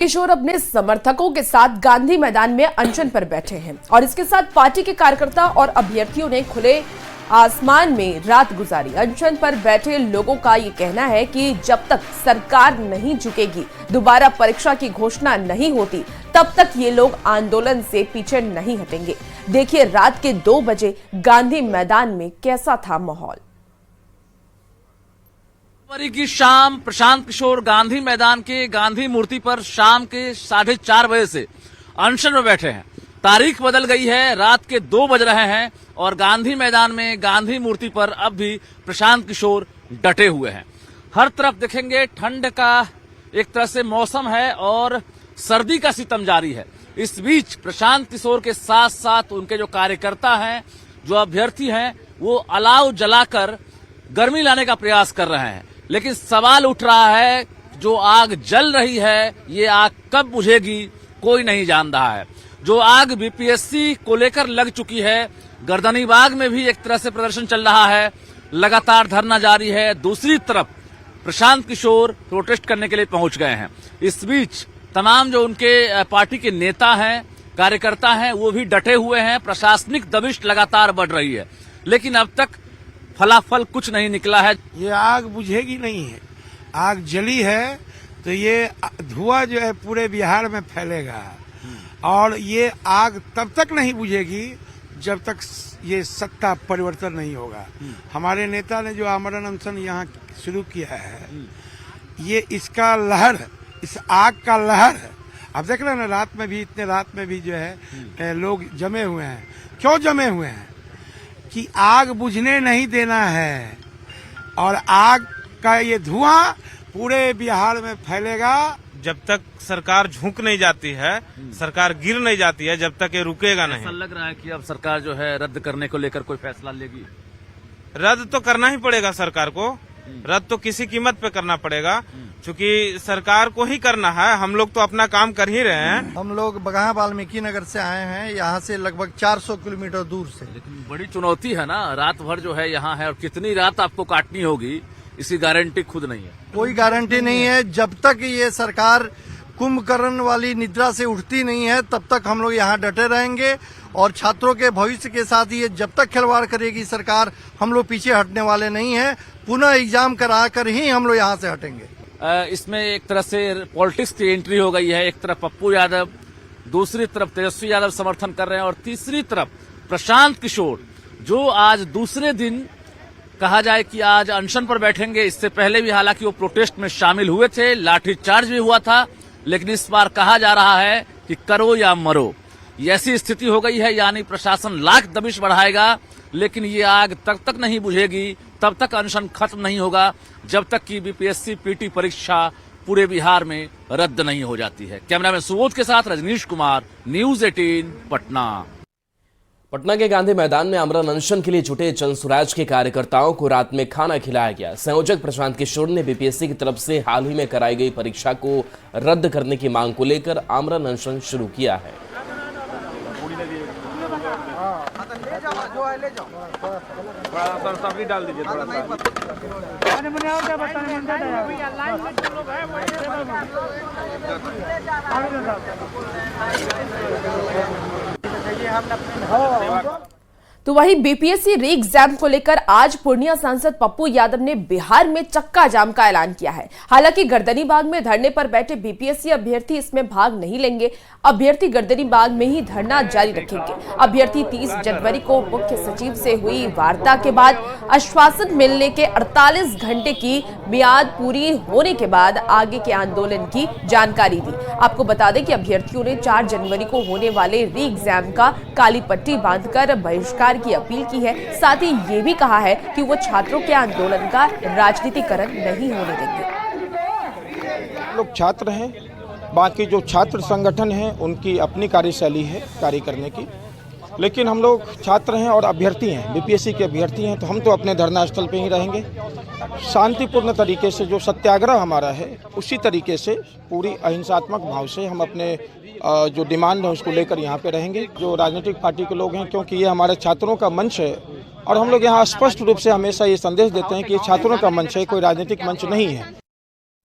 किशोर अपने समर्थकों के साथ गांधी मैदान में अनशन पर बैठे हैं और इसके साथ पार्टी के कार्यकर्ता और अभ्यर्थियों ने खुले आसमान में रात गुजारी। अनशन पर बैठे लोगों का ये कहना है कि जब तक सरकार नहीं झुकेगी, दोबारा परीक्षा की घोषणा नहीं होती, तब तक ये लोग आंदोलन से पीछे नहीं हटेंगे। देखिए रात के 2 बजे गांधी मैदान में कैसा था माहौल। जनवरी की शाम प्रशांत किशोर गांधी मैदान के गांधी मूर्ति पर शाम के 4:30 बजे से अनशन में बैठे हैं। तारीख बदल गई है, रात के 2 बज रहे हैं और गांधी मैदान में गांधी मूर्ति पर अब भी प्रशांत किशोर डटे हुए हैं। हर तरफ देखेंगे ठंड का एक तरह से मौसम है और सर्दी का सितम जारी है। इस बीच प्रशांत किशोर के साथ साथ उनके जो कार्यकर्ता हैं, जो अभ्यर्थी हैं, वो अलाव जलाकर गर्मी लाने का प्रयास कर रहे हैं। लेकिन सवाल उठ रहा है, जो आग जल रही है ये आग कब बुझेगी कोई नहीं जान रहा है। जो आग बीपीएससी को लेकर लग चुकी है, गर्दनीबाग में भी एक तरह से प्रदर्शन चल रहा है, लगातार धरना जारी है। दूसरी तरफ प्रशांत किशोर प्रोटेस्ट करने के लिए पहुंच गए हैं। इस बीच तमाम जो उनके पार्टी के नेता हैं, कार्यकर्ता हैं, वो भी डटे हुए हैं। प्रशासनिक दबिश लगातार बढ़ रही है, लेकिन अब तक फलाफल कुछ नहीं निकला है। ये आग बुझेगी नहीं है, आग जली है तो ये धुआं जो है पूरे बिहार में फैलेगा और ये आग तब तक नहीं बुझेगी जब तक ये सत्ता परिवर्तन नहीं होगा। हमारे नेता ने जो आमरण अनशन यहाँ शुरू किया है, ये इसका लहर, इस आग का लहर है। अब देख रहे हैं ना, रात में भी जो है लोग जमे हुए हैं। क्यों जमे हुए हैं? कि आग बुझने नहीं देना है और आग का ये धुआं पूरे बिहार में फैलेगा। जब तक सरकार झुक नहीं जाती है, सरकार गिर नहीं जाती है, जब तक ये रुकेगा नहीं। ऐसा लग रहा है कि अब सरकार जो है रद्द करने को लेकर कोई फैसला लेगी। रद्द तो करना ही पड़ेगा सरकार को, रद्द तो किसी कीमत पे करना पड़ेगा, क्योंकि सरकार को ही करना है। हम लोग तो अपना काम कर ही रहे हैं। हम लोग बगहा वाल्मीकि नगर से आए हैं, यहाँ से लगभग 400 किलोमीटर दूर से। लेकिन बड़ी चुनौती है ना, रात भर जो है यहाँ है और कितनी रात आपको काटनी होगी, इसकी गारंटी खुद नहीं है। कोई गारंटी नहीं है। जब तक ये सरकार कुंभकर्ण वाली निद्रा से उठती नहीं है, तब तक हम लोग यहाँ डटे रहेंगे और छात्रों के भविष्य के साथ ये जब तक खिलवाड़ करेगी सरकार, हम लोग पीछे हटने वाले नहीं हैं। पुनः एग्जाम करा कर ही हम लोग यहाँ से हटेंगे। इसमें एक तरह से पॉलिटिक्स की एंट्री हो गई है। एक तरफ पप्पू यादव, दूसरी तरफ तेजस्वी यादव समर्थन कर रहे हैं और तीसरी तरफ प्रशांत किशोर, जो आज दूसरे दिन कहा जाए कि आज अनशन पर बैठेंगे। इससे पहले भी हालांकि वो प्रोटेस्ट में शामिल हुए थे, लाठीचार्ज भी हुआ था, लेकिन इस बार कहा जा रहा है कि करो या मरो, ऐसी स्थिति हो गई है। यानी प्रशासन लाख दबिश बढ़ाएगा, लेकिन ये आग तब तक नहीं बुझेगी, तब तक अनशन खत्म नहीं होगा, जब तक कि बीपीएससी पीटी परीक्षा पूरे बिहार में रद्द नहीं हो जाती है। कैमरामैन सुबोध के साथ रजनीश कुमार, न्यूज 18 पटना। पटना के गांधी मैदान में आमरण अनशन के लिए जुटे जन स्वराज के कार्यकर्ताओं को रात में खाना खिलाया गया। संयोजक प्रशांत किशोर ने बीपीएससी की तरफ से हाल ही में कराई गई परीक्षा को रद्द करने की मांग को लेकर आमरण अनशन शुरू किया है। डाल दीजिए थोड़ा सा। तो वहीं बीपीएससी री एग्जाम को लेकर आज पूर्णिया सांसद पप्पू यादव ने बिहार में चक्का जाम का ऐलान किया है। हालांकि गर्दनीबाग में धरने पर बैठे बीपीएससी अभ्यर्थी इसमें भाग नहीं लेंगे। अभ्यर्थी गर्दनीबाग में ही धरना जारी रखेंगे। अभ्यर्थी 30 जनवरी को मुख्य सचिव से हुई वार्ता के बाद आश्वासन मिलने के 48 घंटे की मियाद पूरी होने के बाद आगे के आंदोलन की जानकारी दी। आपको बता दें कि अभ्यर्थियों ने 4 जनवरी को होने वाले री एग्जाम का काली पट्टी बांधकर बहिष्कार की अपील की है। साथ ही ये भी कहा है कि वो छात्रों के आंदोलन का राजनीतिकरण नहीं होने देंगे। लोग छात्र हैं, बाकी जो छात्र संगठन हैं उनकी अपनी कार्यशैली है कार्य करने की, लेकिन हम लोग छात्र हैं और अभ्यर्थी हैं, बीपीएससी के अभ्यर्थी हैं, तो हम तो अपने धरना स्थल पे ही रहेंगे। शांतिपूर्ण तरीके से जो सत्याग्रह हमारा है उसी तरीके से पूरी अहिंसात्मक भाव से हम अपने जो डिमांड है उसको लेकर यहाँ पे रहेंगे। जो राजनीतिक पार्टी के लोग हैं, क्योंकि ये हमारे छात्रों का मंच है और हम लोग यहाँ स्पष्ट रूप से हमेशा ये संदेश देते हैं कि ये छात्रों का मंच है, कोई राजनीतिक मंच नहीं है।